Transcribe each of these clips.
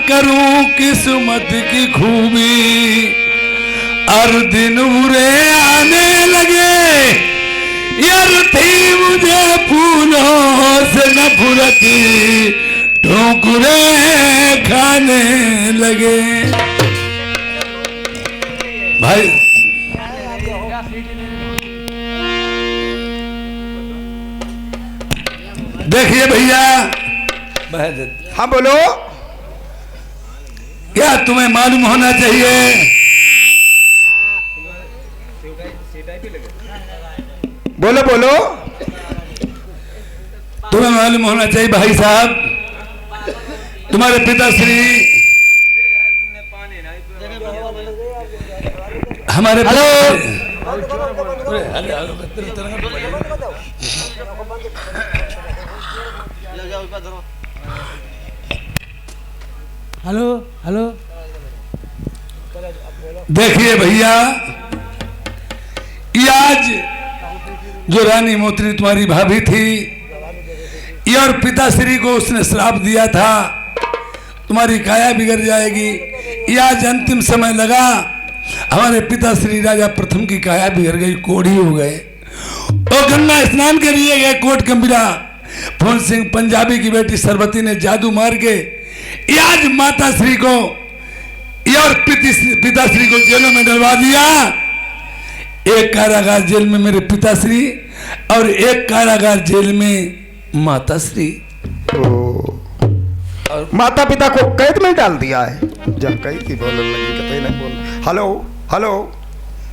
करूं किस्मत की खूबी, हर दिन बुरे आने लगे, यार थी मुझे फूलों से नफरत, ठोकरे खाने लगे। भाई देखिए भैया, हाँ बोलो। क्या तुम्हें मालूम होना चाहिए, बोलो बोलो। तुम्हें मालूम होना चाहिए भाई साहब, तुम्हारे पिताश्री हमारे हेलो हेलो। देखिए भैया, ये आज जो रानी मोत्री तुम्हारी भाभी थी, ये और पिताश्री को उसने श्राप दिया था तुम्हारी काया बिगड़ जाएगी। ये आज अंतिम समय लगा, हमारे पिताश्री राजा प्रथम की काया बिगड़ गई, कोढ़ी हो गए। और गंगा स्नान के लिए गए कोट गंभीरा, फूल सिंह पंजाबी की बेटी सरवती ने जादू मार के ये आज माता श्री को और पिताश्री को जेलों में डलवा दिया। एक कारागार जेल में मेरे पिताश्री और एक कारागार जेल में माताश्री। और माता पिता को कैद में डाल दिया है। जब कही थी बोलने लगी, कतई नहीं बोल। हेलो हेलो,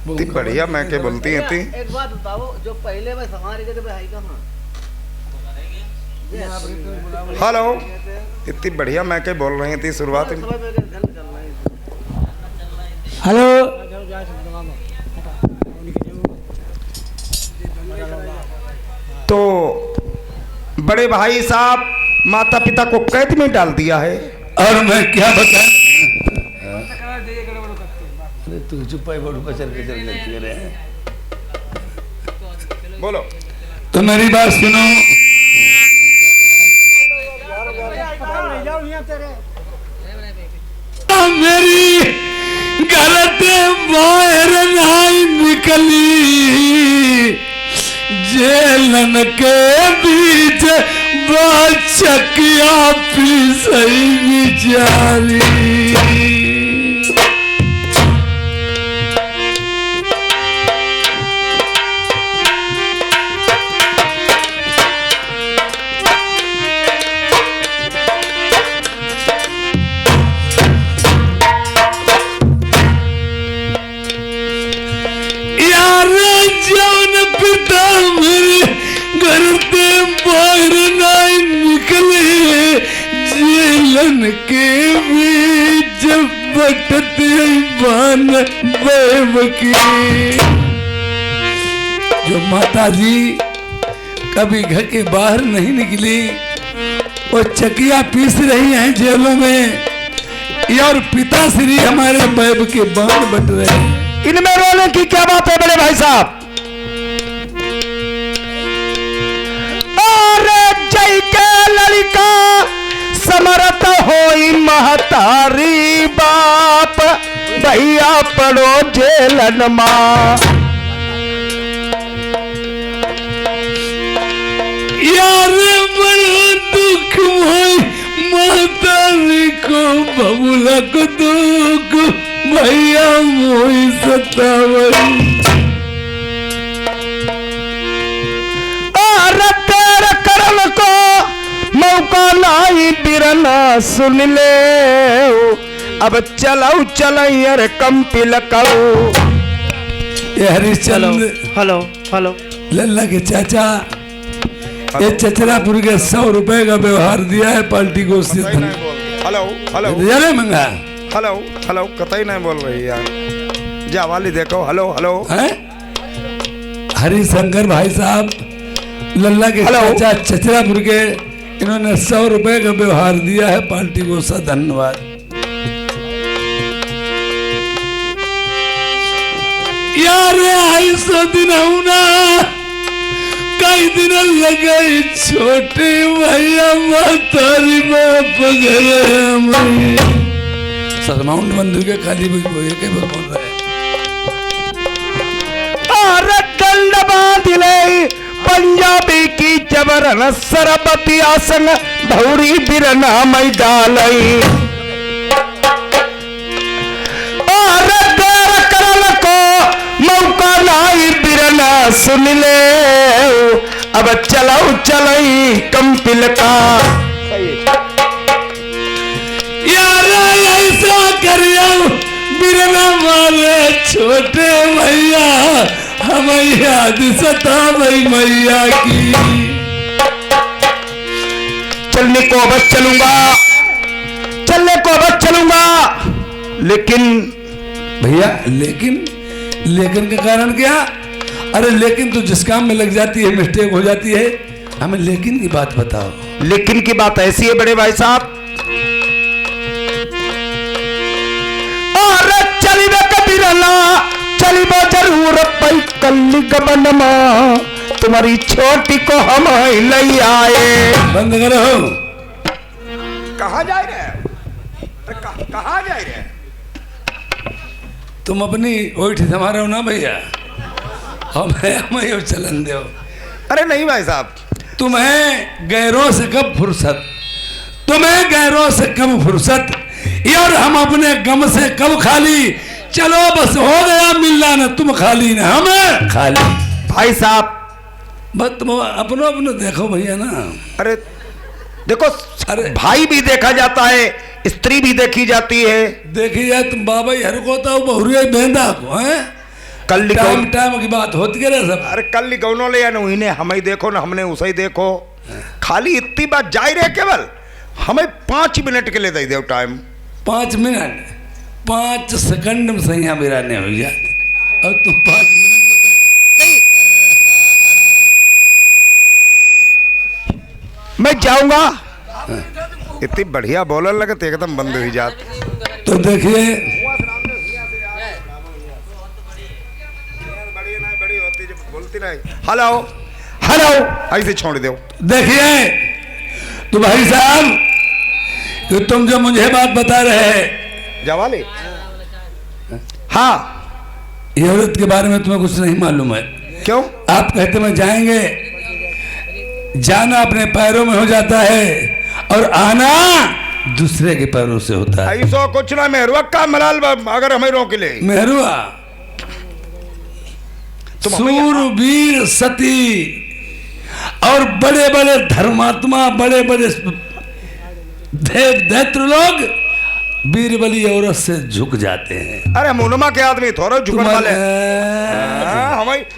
इतनी बढ़िया मैं क्या बोलती है ती। एक बात बताओ, जो पहले में हमारे जगह पे भाई कहाँ? हेलो, इतनी बढ़िया मैं क्या बोल रही थी शुरुआत में। हेलो। तो बड़े भाई साहब माता पिता को कैद में डाल दिया है। और मैं क्या बताऊं, अरे तू चुप है, चल के बोलो। तो मेरी बात सुनो, मेरी गलत बाहर नहीं निकली, जेलन के बीच बचकिया पी सही बिचारी। के बीच बटते बन बेवकी। जो माता जी कभी घर के बाहर नहीं निकली, वो चकिया पीस रही हैं जेलों में, और पिताश्री हमारे बैब के बाण बट रहे हैं। इनमें रोने की क्या बात है बड़े भाई साहब? और जय के लड़का समरत होई महतारी, बाप भैया पड़ो जेलन माँ। यार बड़ा दुख भाई, महतारी को बबुला को दुख, भैया मोई सतावई। और तेरे करम को मौका लाई बिरना सुन ले, अब चलाऊ चलैयर कंपिल कऊ। Harishchandra hello hello. लल्ला के चाचा ये चचरापुर के 100 रुपए का व्यवहार दिया है पार्टी को। हेलो हेलो जरे मंगा। हेलो हेलो, कतई नहीं बोल रही यार, जा वाली देखो। हेलो हेलो, हरिशंकर भाई साहब लल्ला के चाचा चचरापुर के, इन्होंने 100 रुपए का व्यवहार दिया है पार्टी को। सा धन्यवाद। यार आई 100 दिन होना, कई दिन लगे छोटे भैया मातारी बाप घर में। सरमाउंड बंधु के खाली के बोल रहे हैं। अरे दंड बांधिले पंजाबी की जबरन सरबती आसन भौरी बिरना मई डालई अरे देर करल को मौका लाई बिरना सुन ले अब चलो चलई कंपिल का यार ऐसा करियो बिरना वाले छोटे भैया हमें याद सता भाई मैया की। चलने को बस चलूंगा, चलने को बस चलूंगा, लेकिन भैया लेकिन का कारण क्या? अरे लेकिन तो जिस काम में लग जाती है मिस्टेक हो जाती है, हमें लेकिन की बात बताओ। लेकिन की बात ऐसी है बड़े भाई साहब, अरे चलिबे कबीरना चलिबे जरूर पई कल्ली गबनमा तुम्हारी छोटी को हम ले आए। बंद करो। कहाँ जा रहे? कहाँ जा रहे? तुम अपनी ओठ संभाल हो ना भैया, हमें चलन दो। अरे नहीं भाई साहब, तुम्हें गैरों से कब फुर्सत, तुम्हें गैरों से कब फुर्सत, और हम अपने गम से कब खाली। चलो बस हो गया मिलना ना, तुम खाली ना हमें खाली। भाई साहब बस तुम अपनो देखो भैया ना। अरे देखो, अरे भाई भी देखा जाता है, स्त्री भी देखी जाती है। देखी जाए तुम बाबा हर को तो बहुरिया बेंदा को हैं कल टाइम की बात होती है सब। अरे कल गौनों ले उन्हें हमें देखो ना, हमने उसे ही देखो। खाली इतनी बात जा रहे केवल हमें 5 मिनट के लिए दे दो टाइम। 5 मिनट 5 सेकंड में सही मेरा नहीं हो गया और तुम 5 मिनट नहीं, मैं जाऊंगा। इतनी बढ़िया बोलने लगे तो एकदम बंद हुई जात। तो देखिए हेलो हेलो ऐसे छोड़ दो। देखिए तो भाई साहब कि तुम जो मुझे बात बता रहे हैं जवाली, हाँ, ये औरत के बारे में तुम्हें कुछ नहीं मालूम है। क्यों? आप कहते में जाएंगे, जाना अपने पैरों में हो जाता है और आना दूसरे के पैरों से होता है। ऐसा कुछ ना मेहरुआ का मलाल अगर हमें रोक ले। मेहरुआ सूरवीर सती और बड़े बड़े धर्मात्मा, बड़े बड़े देव दैत्र लोग बीरबली औरत से झुक जाते हैं। अरे मुनमा के आदमी थोड़ा झुकने वाले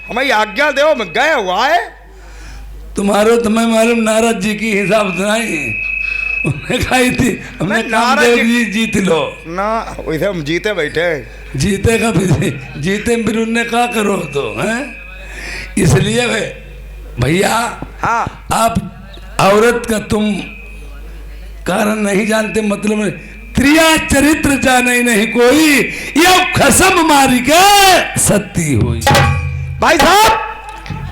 हमें आज्ञा दो, गए हुआ है तुम्हारो तुम्हें मालूम नारद जी की हिसाब सुनाई, उन्हें खाई थी हमने कामदेव जी जीत लो ना, वैसे हम जीते बैठे, जीते का जीते फिर उनने कहा करो तो हैं। इसलिए भैया हाँ, आप औरत का तुम कारण नहीं जानते, मतलब त्रिया चरित्र जाने नहीं कोई, ये खसम मारी के सती हुई। भाई साहब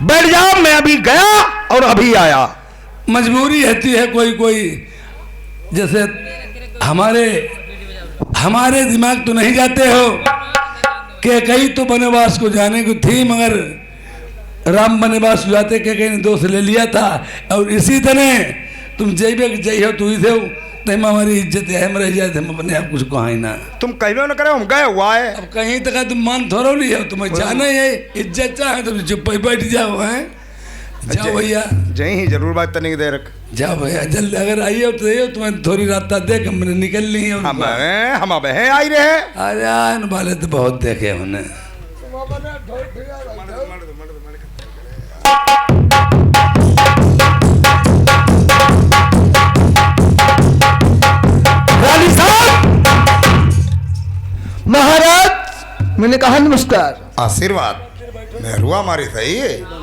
बैठ जाओ, मैं अभी गया और अभी आया। मजबूरी रहती है कोई जैसे हमारे दिमाग तो नहीं जाते हो कि कहीं तो वनवास को जाने को थी, मगर राम वनवास जाते के कहीं दोष ले लिया था। और इसी तरह तुम जय हो तू ही थे, तम हमारी इज्जत है, हम रह जाए हम अपने आप कुछ कहा ना। तुम कहलो न करे, हम गए हुआ है। अब कहीं तक तुम मान थोड़ा नहीं हो, तुम्हें जाना ही है, इज्जत चाहे तुम चुप बैठ जाओ हैं। जाओ भैया, जय ही जरूर बात तनिक दे रख। जाओ भैया जल्दी, अगर आइए तो आइए, तुम्हें थोड़ी रात देख हमने निकल ली है। हम अब है आई रहे। अरे आने वाले तो बहुत देखे हमने। रानी साहब, महाराज मैंने कहा नमस्कार। आशीर्वाद मेहरुआ हमारी सही है।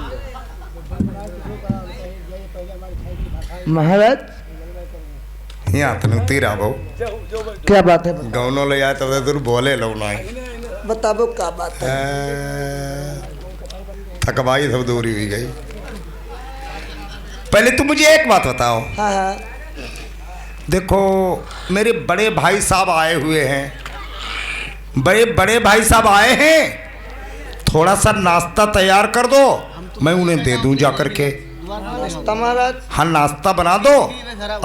महाराज यहाँ तनु तीरा बहु क्या बात है? गौनों ले आए तब तुर बोले लो ना, बताओ क्या बात है? थकवाई सब दूरी हुई गई। पहले तुम मुझे एक बात बताओ। हाँ हाँ। देखो मेरे बड़े भाई साहब आए हुए हैं, बड़े बड़े भाई साहब आए हैं, थोड़ा सा नाश्ता तैयार कर दो, मैं उन्हें दे दूं जा करके। महाराज हाँ नाश्ता बना दो,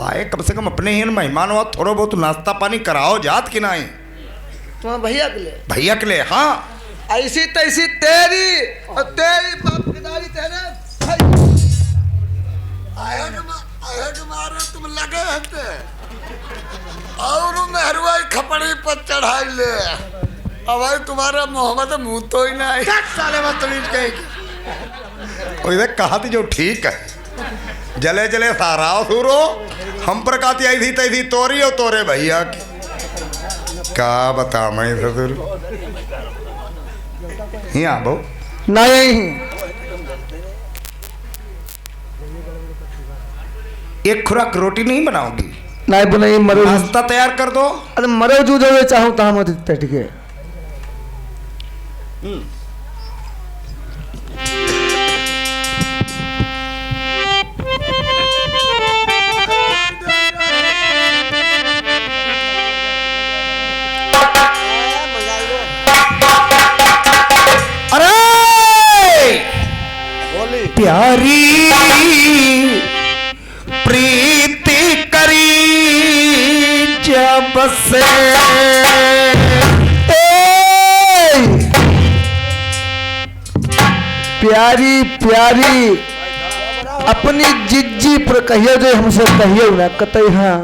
आए कम से कम अपने ही मेहमान हो, थोड़ा बहुत नाश्ता पानी कराओ जात कि नहीं। तुम्हारे भैया के लिए भैया के लिए हाँ। ऐसी तैसी तेरी और तेरी बाप की दाढ़ी तेरे आया के मारे तुम लगे हते और मेहरवाई खपड़ी पर चढ़ाई ले। अब भाई तुम्हारा मोहम्मद मुंह तो ही ना साले बदतमीज कहीं कहा थी जो ठीक है, जले जले साराओ सूरो हम पर काती आई थी तैसी तोरी और तोरे भैया की क्या बता मैं ससुर यहाँ बहु नहीं। एक खुराक रोटी नहीं बनाओगी, नहीं बनाई मरो नाश्ता तैयार कर दो। अरे मरो जू जो चाहूँ तो हम बैठ के अरे प्यारी प्रीति करी जब से प्यारी प्यारी अपनी जिज्जी पर कहियो जो हमसे कहियो ना कतई। हाँ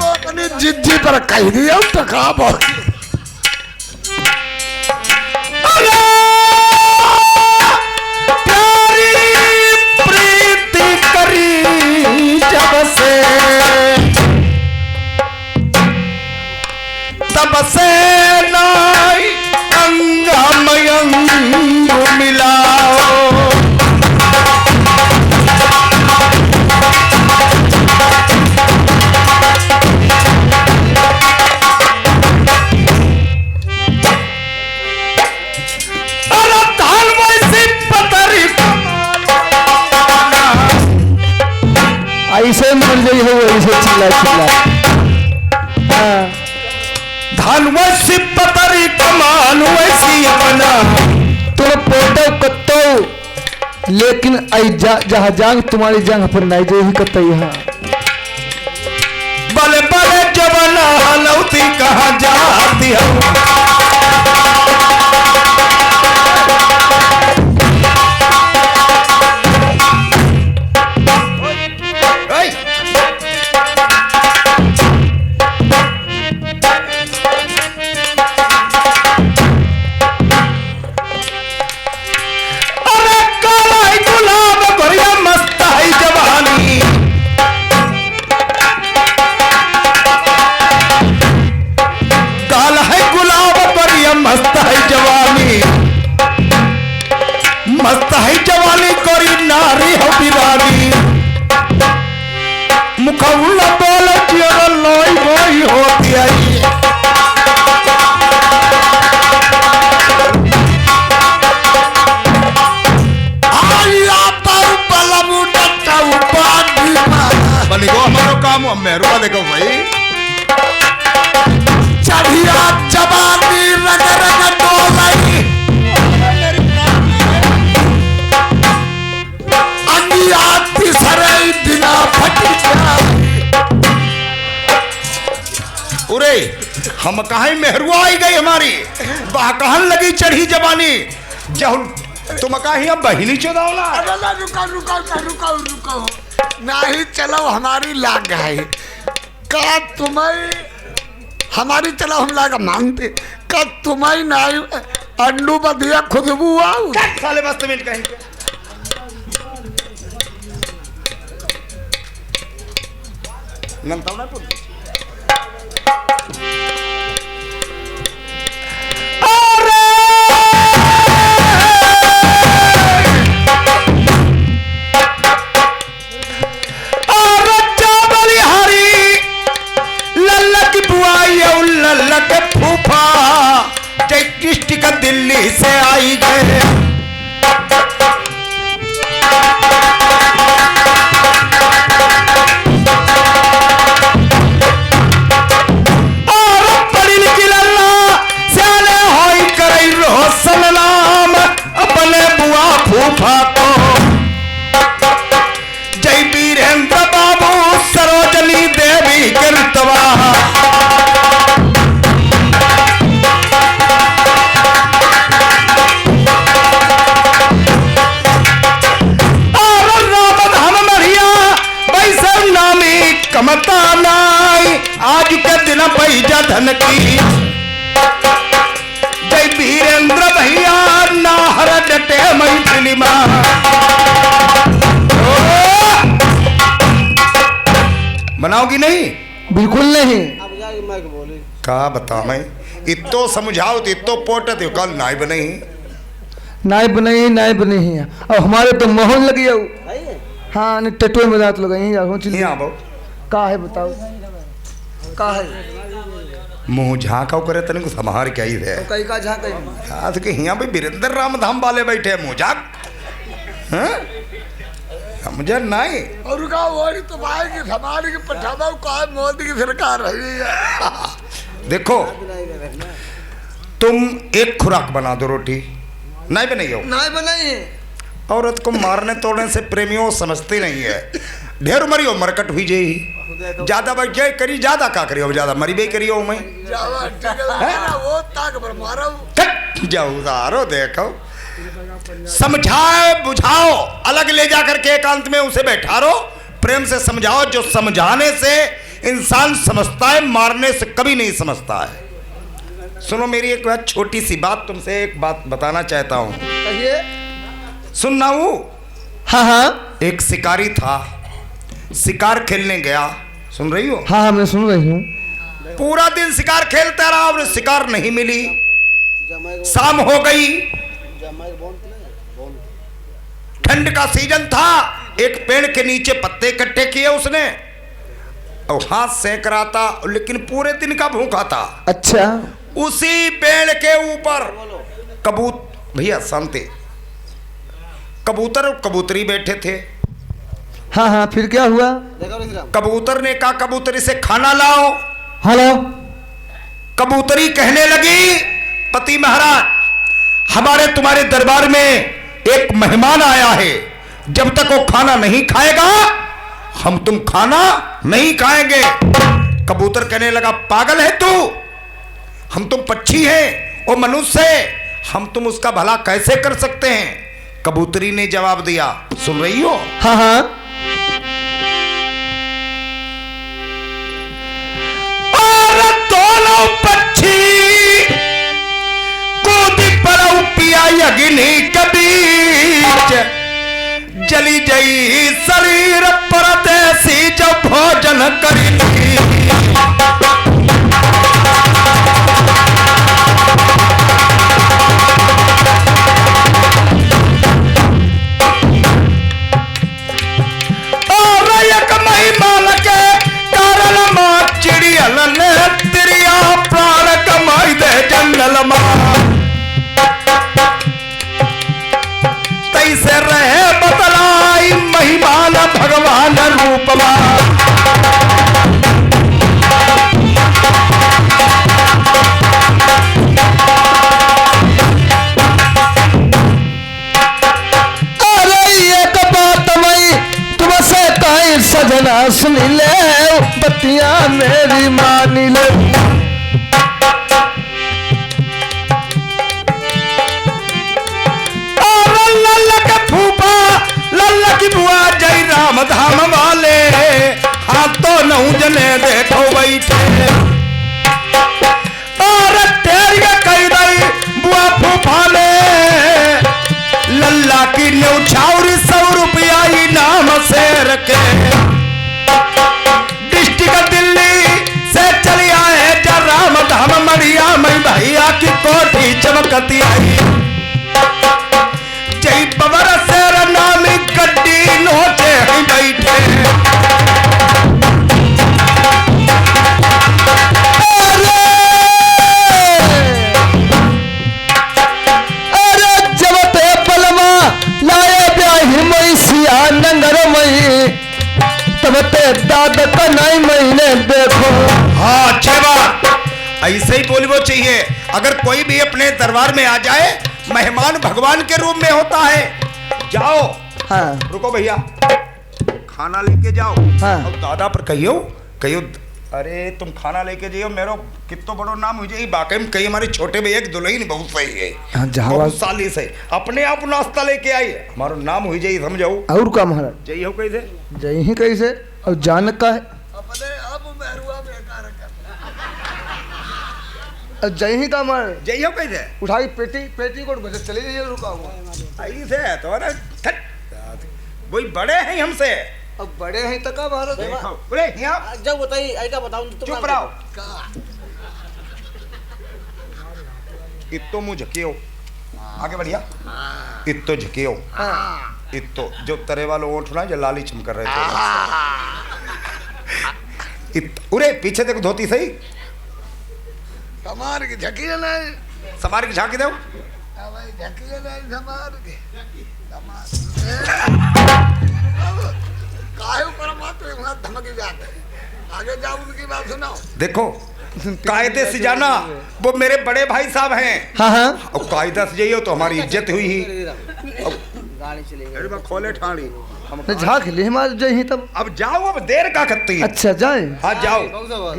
अपनी जिद्दी पर कह दिया टका बहुत प्रीति करी जब से तब से नाई अंगमयंग मिलाओ। ऐसे मर गई हो ऐसे चिल्ला चिल्ला। हाँ धान वैसी पतरी कमान वैसी अपना तुम पोतो कत्तो लेकिन आई जहाँ जांग तुम्हारी जांग पर नहीं जो ही कतई। हाँ बले बले जवाना हलौती कहाँ जाती हो। मस्त है जवानी, मस्त है जवानी कोरी नारी हो दीवानी। मुखौला बोल जियर लोई बोई होती आई। आया पर बलमु डटा उपाधि बनी को हमारो काम हम मेहरुआ देखो भाई। चढ़िया जवानी रग रग डोलई अंगिया तिसरे बिना फटी जाई। उरे हम कहा मेहरुआ आई गई हमारी वह कहन लगी चढ़ी जवानी जहुन तुम कहीं अब बहिनी चौदावला। रुको रुको रुको रुको नहीं चलो हमारी लाग गई का तुम्हें हमारी चलो हम लागा मानते का तुम्हें नहीं अंडू बदिया खुदबू आओ साले मस्त मिल कहीं नंतावना पुर डिस्ट्रिक्ट दिल्ली से आई गए। और पढ़ी लिखी लल्ला दिन पैजा धन की जय वीरेंद्र भैया नाहर डटे मई फिल्मा बनाओगी नहीं? बिल्कुल नहीं। अब जाके मैं बोली का बता मैं इतो समझाओ तो इतो पोटत हो कल नाई बनी नाइब नहीं है और हमारे तो मोहन लगी है। है हाँ नहीं टटुए में दांत लगाई जाओ चिल्ली यहाँ बो का है बताओ का है मुंह झाँका करे तने को संभार क्या ही है कई का झाँक आज के यहाँ भी वीरेंद्र राम धाम वाले बैठे हैं मुंह झाँक समझे नहीं और का वही तो भाई की समाज की पठावा का मोदी की सरकार रही है। देखो तुम एक खुराक बना दो रोटी नहीं बनाइयो नहीं बनाई औरत को मारने तोड़ने से प्रेमियों समझती नहीं है ढेर मरियो मरकट हुई जाई ज्यादा बैठ जाए करी ज्यादा का करियो ज्यादा मरी बे करियो मैं जावा टिकल वो ताक पर मारो जाओ उधारो देखो समझाए बुझाओ अलग ले जा करके एकांत में उसे बैठा रो प्रेम से समझाओ जो समझाने से इंसान समझता है मारने से कभी नहीं समझता है। सुनो मेरी एक बात छोटी सी बात तुमसे एक बात बताना चाहता हूँ कहिए। सुनना हूँ हाँ हाँ एक शिकारी था शिकार खेलने गया सुन रही हो हाँ मैं सुन रही हूँ। पूरा दिन शिकार खेलता रहा और शिकार नहीं मिली जमाई को शाम हो गई जमाई को बोन बोन ठंड का सीजन था एक पेड़ के नीचे पत्ते इकट्ठे किए उसने और हाथ सेक रहा था लेकिन पूरे दिन का भूखा था। अच्छा उसी पेड़ के ऊपर भैया शांति कबूतर और कबूतरी बैठे थे। हाँ हाँ फिर क्या हुआ। देखो रे श्रीराम कबूतर ने कहा कबूतरी से खाना लाओ। हेलो कबूतरी कहने लगी पति महाराज हमारे तुम्हारे दरबार में एक मेहमान आया है जब तक वो खाना नहीं खाएगा हम तुम खाना नहीं खाएंगे। कबूतर कहने लगा पागल है तू हम तुम पक्षी हैं वो मनुष्य है हम तुम उसका भला कैसे कर सकते हैं। कबूतरी ने जवाब दिया सुन रही हो हाँ हाँ और दोनों पक्षी कूद पड़ो पिया अग्नि के बीच जली जई शरीर परदेसी जब भोजन करी और एक महिमान के कारण मां चिड़ियल ने तिरिया प्राण कमाई दे जंगल मां तैसे रहे बदलाई महिमान भगवान रूपमा सजना सुन ले बत्तियां मेरी मानी ले और लल्ला का फूफा लल्ला की बुआ जय राम धाम वाले हाथ तो नहु जने देखो बैठे और तेरी कही दई बुआ फूफा ने लल्ला की न्यौछाउरी 100 रुपया इनाम से रखे डिस्ट्रिक्ट दिल्ली से चली आए जा राम धाम मरिया मैं भैया की कोठी चमकती आई जय बबर शेर नामी गड्डी नोचे ही बैठे नंगर मई तब ते दाद का नहीं महीने देखो। हाँ अच्छी बात ऐसे ही बोलना चाहिए। अगर कोई भी अपने दरबार में आ जाए मेहमान भगवान के रूप में होता है। जाओ हाँ रुको भैया खाना लेके जाओ हाँ। और दादा पर कहियो अरे तुम खाना लेके जाइयो मेरो कितो बड़ो नाम हो जाए बाकी में कही हमारे छोटे भैया की दुल्हन बहुत सही है हाँ, बहुत साली से अपने आप नाश्ता लेके आई हमारा नाम हो जाए समझाओ और का महाराज जय हो कैसे जय ही कैसे और जान का है अपने अब मेहरुआ बेकार कर जय ही कमर जइयो कैसे उठा के पेटी को बजे चले जाइए रुका हुआ ऐसे तो ना वही बड़े हैं हमसे। अब बड़े हैं तो का भारत अरे यहाँ जब बताइए आई का बताऊं तो चुप रहो। इतो मुँह झकियो आगे बढ़िया इतो झकियो इतो जो तरे वाले ओठ ना जो लाली चम कर रहे थे उरे पीछे देखो धोती सही समार की झकी है नहीं समार की झांकी दो भाई झकी है नहीं समार की काहे ऊपर मात्र एक हाथ धमकी जाते आगे जाओ उनकी बात सुनाओ। देखो कायदे से जाना वो मेरे बड़े भाई साहब हैं। हाँ हाँ और कायदा से जाइए तो हमारी इज्जत हुई ही। गाड़ी चली गई। अरे खोले ठाणी तो झाँक ले हमारे जय ही तब अब जाओ अब देर का करती है। अच्छा जाए हाँ जाओ कौन सा बात?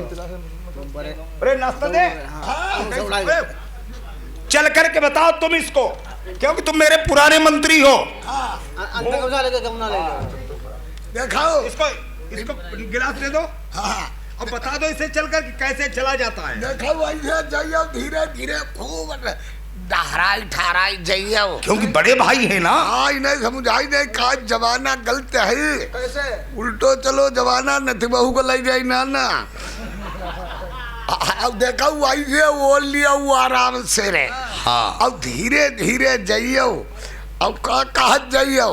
अरे नाश्ता दे अरे, चल करके बताओ तुम इसको क्योंकि तुम मेरे पुराने मंत्री हो। अंदर कौन सा लेके कौन ना लेके? देखाओ इसको इसको गिलास दे दो अब बता दो इसे चल कर कैसे चला जाता है। देखाओ ऐसे जाइयो धीरे धीरे खूब डहराई ठहराई जाइयो क्योंकि बड़े भाई है ना। हाँ इन्हें समझाई दे का जमाना गलत है कैसे उल्टो चलो जमाना नथी बहू को ले जाई नाना। अब देखा ऐसे बोल लिया वो आराम से रे। हाँ अब धीरे धीरे जाइयो अब का कहत जाइयो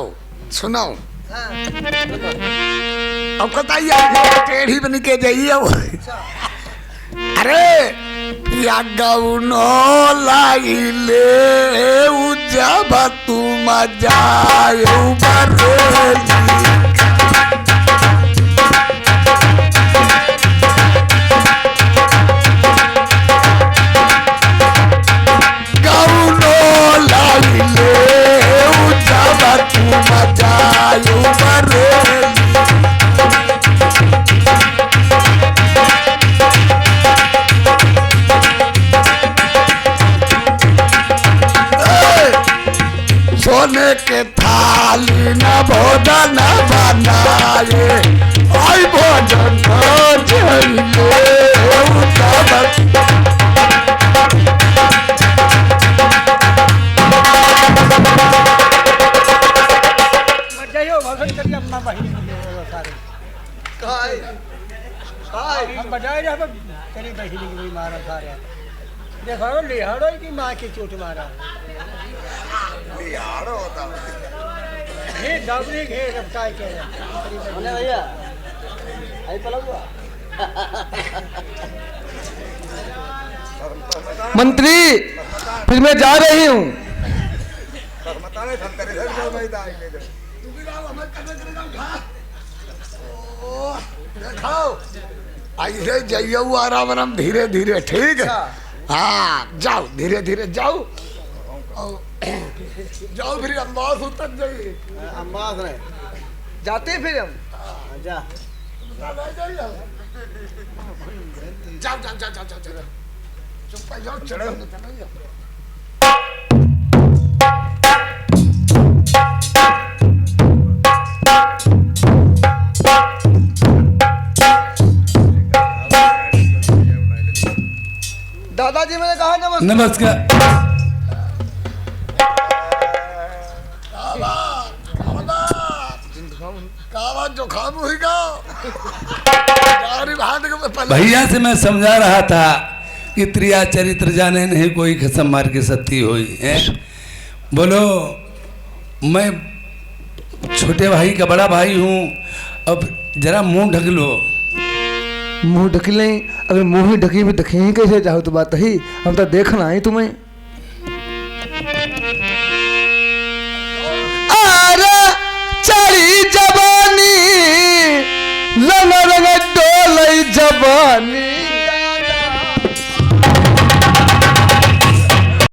सुनो अब बताइए टेढ़ी बन के जाइयो अरे या गौनो लाइले जब तुम जायो बरेली गौनो लाइले जब तुम जायो बरेली सोने के थाली न भोजन बनाए आई भोजन देखो लिहाड़ो की माँ की चोट मारा ये डबरी घे रफ्तार के अरे भैया आई पला हुआ मंत्री फिर मैं जा रही हूँ। देखाओ ऐसे जाइयो आराम आराम धीरे धीरे ठीक है। हाँ जाओ धीरे धीरे जाओ जाओ फिर अम्बास उतर जाइए अम्बास ने जाते फिर हम जा जाओ जाओ जाओ जाओ जाओ जाओ चुप जाओ चढ़ो दादाजी मैंने कहा नमस्कार। नमस्कार। जुकाम होगा भैया से मैं समझा रहा था कि त्रिया चरित्र जाने नहीं कोई कसम मार के सत्ती हुई है। बोलो मैं छोटे भाई का बड़ा भाई हूँ अब जरा मुंह ढक लो। मुंह ढक लें अगर मुंह ही ढकी भी ढके ही कैसे जाओ तो बात ही हम तो देखना है तुम्हें। अरे चली जवानी रंग रंग डोल जवानी